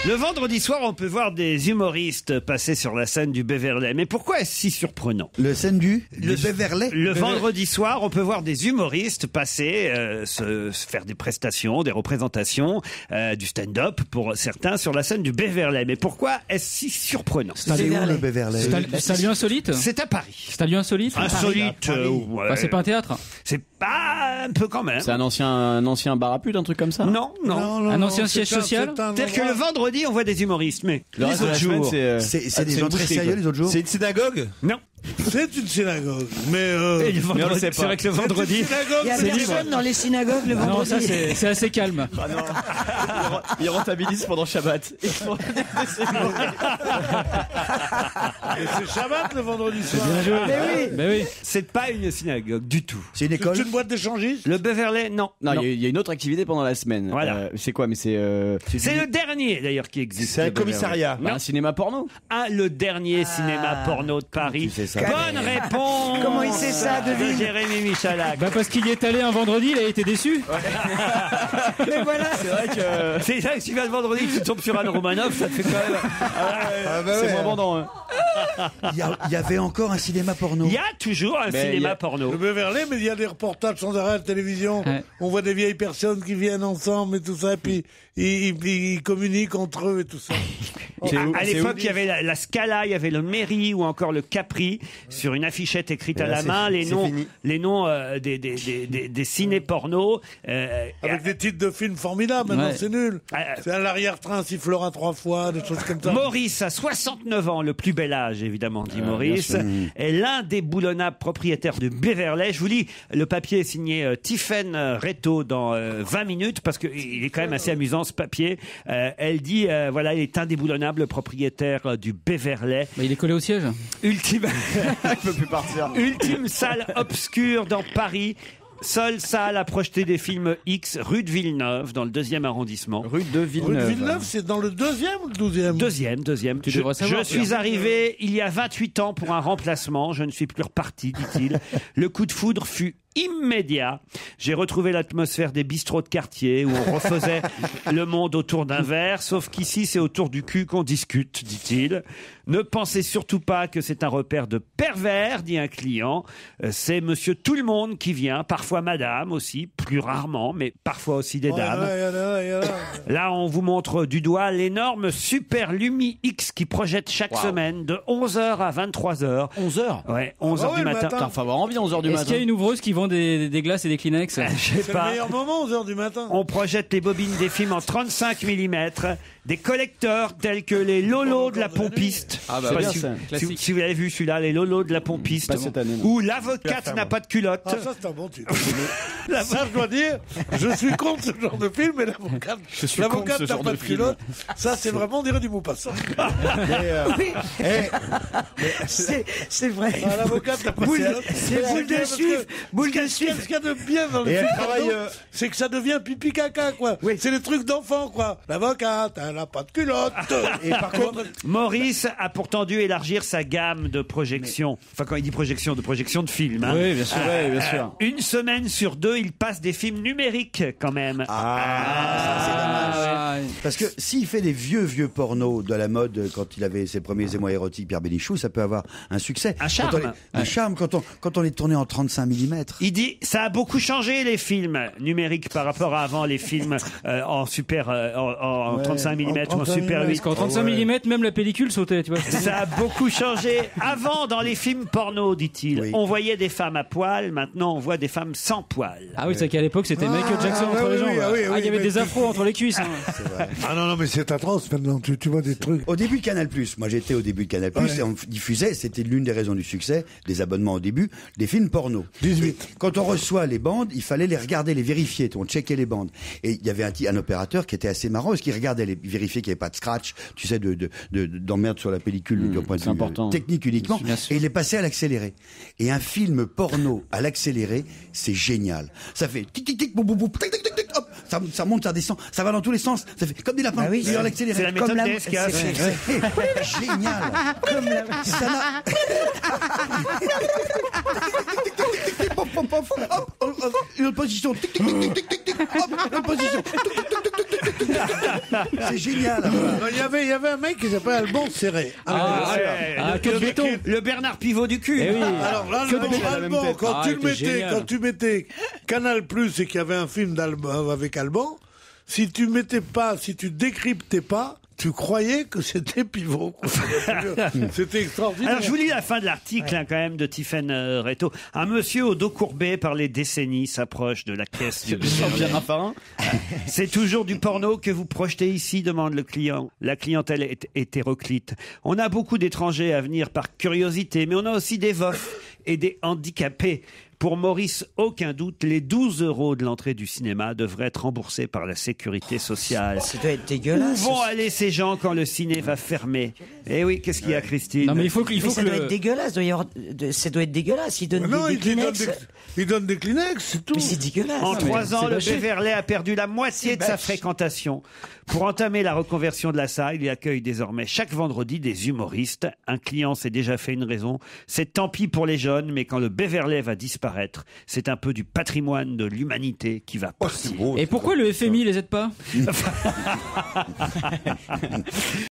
Le vendredi soir, on peut voir des humoristes passer sur la scène du Beverley. Mais pourquoi est-ce si surprenant? Le scène du Beverley. Le vendredi soir, on peut voir des humoristes passer, se faire des prestations, des représentations, du stand-up pour certains sur la scène du Beverley. Mais pourquoi est-ce si surprenant? C'est où le Beverley? C'est un lieu insolite? C'est à Paris. C'est un lieu insolite? Insolite. Ouais. Enfin, c'est pas un théâtre? C'est pas un peu quand même. C'est un ancien bar à pute, un truc comme ça? Non. Un ancien siège social? C'est-à-dire que le vendredi, on voit des humoristes, mais Le reste de la semaine, C'est des gens très sérieux les autres jours. C'est une synagogue? non. C'est une synagogue, mais Et le vendredi, c'est vrai que le vendredi, synagogue, Il y a personne dans les synagogues le vendredi. Non, ça c'est assez calme. Ah non. Ils rentabilisent pendant Shabbat. Et c'est Shabbat le vendredi soir. Mais oui. c'est pas une synagogue du tout. C'est une école. C'est une boîte d'échangistes. Le Beverley, non. Non, il y a une autre activité pendant la semaine. Voilà. C'est quoi? Mais c'est C'est le dernier d'ailleurs qui existe. C'est un le Beverley. commissariat. un cinéma porno. Ah, le dernier cinéma porno de Paris. Tu sais ça. Bonne réponse. Comment il sait ça, devine? de Jérémy Michalak. Bah parce qu'il y est allé un vendredi, il a été déçu. Mais voilà. C'est vrai que C'est ça que tu vas le vendredi, tu tombes sur Anne Romanoff, ça te fait quand même. c'est moins vendant. Hein. Il y avait encore un cinéma porno. Il y a toujours un Mais il y cinéma a- porno. Le Beverley, mais il y a des reportages sans arrêt à la télévision. Ouais. On voit des vieilles personnes qui viennent ensemble et tout ça, et puis ils communiquent entre eux et tout ça. C'est où- À c'est l'époque, où il y avait la Scala, il y avait le Mairie ou encore le Capri. Sur une affichette écrite à là, la c'est- main, c'est fini. les noms des ciné-pornos. Avec des titres de films formidables, maintenant Ouais. c'est nul. Ah, C'est à l'arrière-train sifflera 3 fois, des choses comme ça. Maurice, à 69 ans, le plus bel âge évidemment, dit Maurice, est l'indéboulonnable propriétaire de Beverley. Je vous lis, le papier est signé Tiffaine Reto dans 20 minutes, parce qu'il est quand même assez amusant ce papier. Elle dit, voilà, il est indéboulonnable propriétaire du Beverley. Bah, il est collé au siège. Ultime, Il peut plus partir. ultime salle obscure dans Paris. Seule salle à projeter des films X, rue de Villeneuve, dans le 2e arrondissement. Rue de Rue Villeneuve. de Villeneuve, c'est dans le 2e ou le 12e? Deuxième. Tu devrais savoir, Je suis Pierre. arrivé il y a 28 ans pour un remplacement. Je ne suis plus reparti, dit-il. Le coup de foudre fut immédiat. J'ai retrouvé l'atmosphère des bistrots de quartier où on refaisait le monde autour d'un verre, sauf qu'ici c'est autour du cul qu'on discute, dit-il. Ne pensez surtout pas que c'est un repère de pervers, dit un client. C'est monsieur tout le monde qui vient, parfois madame aussi, plus rarement, mais parfois aussi des dames. Là, on vous montre du doigt l'énorme Super Lumi X qui projette chaque semaine de 11h à 23h. 11h. Ouais, 11h ouais, du le matin. matin. Putain, faut avoir envie 11h du Est-ce matin. qu'il y a une ouvreuse qui vend des glaces et des Kleenex? Je sais C'est le pas. meilleur moment, 11h du matin. On projette les bobines des films en 35 mm, des collecteurs tels que les Lolos de la pompiste. Ah bah Je sais pas bien, si, ça. si vous avez vu celui-là, les Lolos de la pompiste. Pas cette année, non. Ou l'avocate n'a pas de culotte. Ah, ça, c'est un bon titre. Ça, je dois dire, je suis contre ce genre de film, mais l'avocate contre l'avocate ce n'a genre pas de de culotte. Ça, c'est vraiment, on dirait du Maupassant. Oui. C'est vrai. Ah, l'avocate n'a pas de Boule, culotte. c'est boule de suif. Boule de Ce qu'il suif. y a de bien dans le Et film, elle travaille, pardon, c'est que ça devient pipi caca, quoi. Oui. C'est des trucs d'enfants, quoi. L'avocate, elle n'a pas de culotte. Et par contre, Maurice a pourtant dû élargir sa gamme de projections. Enfin, quand il dit projection, de films. Hein. Oui, bien sûr. Ouais, bien sûr. Une semaine sur 2, il passe des films numériques quand même. Ah, ouais. parce que s'il fait des vieux pornos de la mode quand il avait ses premiers émois érotiques, Pierre Bénichou, ça peut avoir un succès. Un charme. Un charme quand on est tourné en 35 mm. Il dit, ça a beaucoup changé les films numériques par rapport à avant, les films en super, en 35 mm, en 35 super mm. 8. Parce qu'en 35 mm, même la pellicule sautait, tu vois. Ça a beaucoup changé. Avant, dans les films porno, dit-il, Oui. on voyait des femmes à poil. Maintenant, on voit des femmes sans poil. Ah oui, c'est qu'à l'époque, c'était Michael Jackson entre les oui, jambes. oui, oui, Il y avait mais- des afros entre les cuisses. Hein. Ah non, mais c'est atroce maintenant, tu vois des trucs. Au début de Canal+, moi j'étais au début de Canal+, et on diffusait, c'était l'une des raisons du succès, des abonnements au début, des films porno. 18. Quand on reçoit les bandes, il fallait les regarder, les vérifier, on checkait les bandes. Et il y avait un opérateur qui était assez marrant, parce qu'il regardait, il vérifiait qu'il n'y avait pas de scratch, tu sais, d'emmerde sur la pellicule, du point de c'est vue important. technique uniquement, Bien sûr. et il est passé à l'accéléré. Et un film porno à l'accéléré, c'est génial. Ça fait tic tic tic, boum boum boum, tic tic tic tic, hop, ça monte, ça descend, ça va dans tous les sens, ça fait comme des lapins, Ah oui, mais à l'accéléré. C'est la méthode DSK. C'est génial. Ça n'a- Une autre position. Tic, tic, tic, tic, tic, tic, tic. Hop, une autre position. Tic, tic, tic, tic, tic, tic, tic, tic. C'est génial. Il y avait un mec qui s'appelait Alban Serré. Que de béton. Le Bernard Pivot du cul. Eh oui. Alors là, Que de béton. Alban, quand Ah, tu il le était mettais, génial. quand tu mettais Canal Plus et qu'il y avait un film d'Alban avec Alban, si tu décryptais pas, tu croyais que c'était Pivot. quoi. C'était extraordinaire. Alors, je vous lis la fin de l'article, quand même, de Tiffaine Retto. Un monsieur au dos courbé par les décennies s'approche de la caisse du Jean-Pierre Raffarin. C'est toujours du porno que vous projetez ici, demande le client. La clientèle est hétéroclite. On a beaucoup d'étrangers à venir par curiosité, mais on a aussi des veufs et des handicapés. Pour Maurice, aucun doute, les 12 € de l'entrée du cinéma devraient être remboursés par la sécurité sociale. Ça doit être Où dégueulasse. vont aller ces gens quand le ciné va fermer? Eh oui, qu'est-ce qu'il y a, Christine? Non mais il faut Mais ça que doit être dégueulasse. Ça doit être dégueulasse. Ils donnent Non, des Kleenex. il donne des Kleenex, c'est tout. Mais c'est dégueulasse. En 3 ans, c'est le bâché. Beverley a perdu la moitié de sa fréquentation. Pour entamer la reconversion de la salle, il accueille désormais chaque vendredi des humoristes. Un client s'est déjà fait une raison. C'est tant pis pour les jeunes, mais quand le Beverley va disparaître, c'est un peu du patrimoine de l'humanité qui va partir. Et pourquoi le FMI les aide pas